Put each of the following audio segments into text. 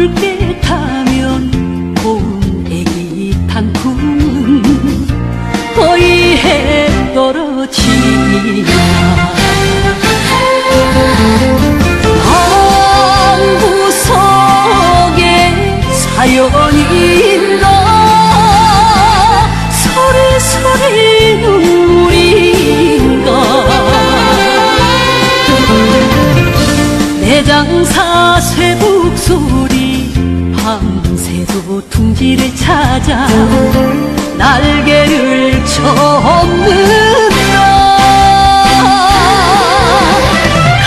붉게 타면 고운 애기 단풍은 거의 해 떨어지나. 방구 속에 사연인가 소리소리 눈물인가. 내장사 쇠북 소리 밤새도 둥지를 찾아 날개를 쳐엎는다.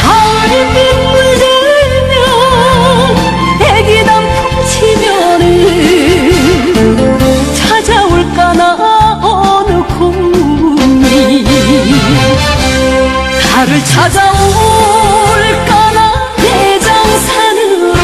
가을이 빗물 들면 애기 단풍 치면은 찾아올까나 어느 공이. 나를 찾아올까나 내장산으로.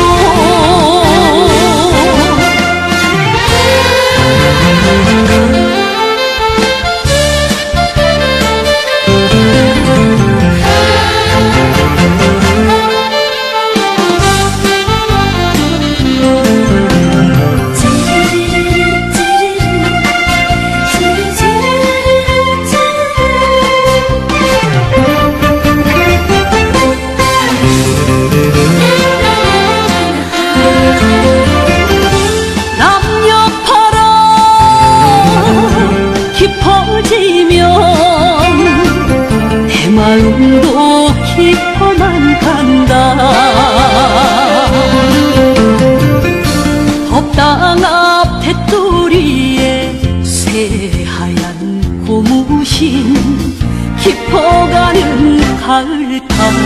깊어지면 내 마음도 깊어만 간다. 법당 앞 테두리에 새하얀 고무신 깊어가는 가을 타기.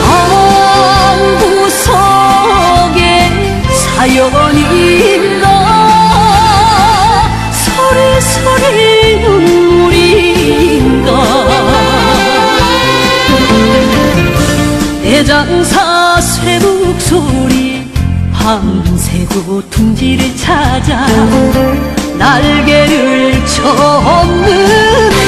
방구 속에 사연인가 소리소리 눈물인가. 내장사 쇠북 소리 밤새도 둥지를 찾아 날개를 쳐엎는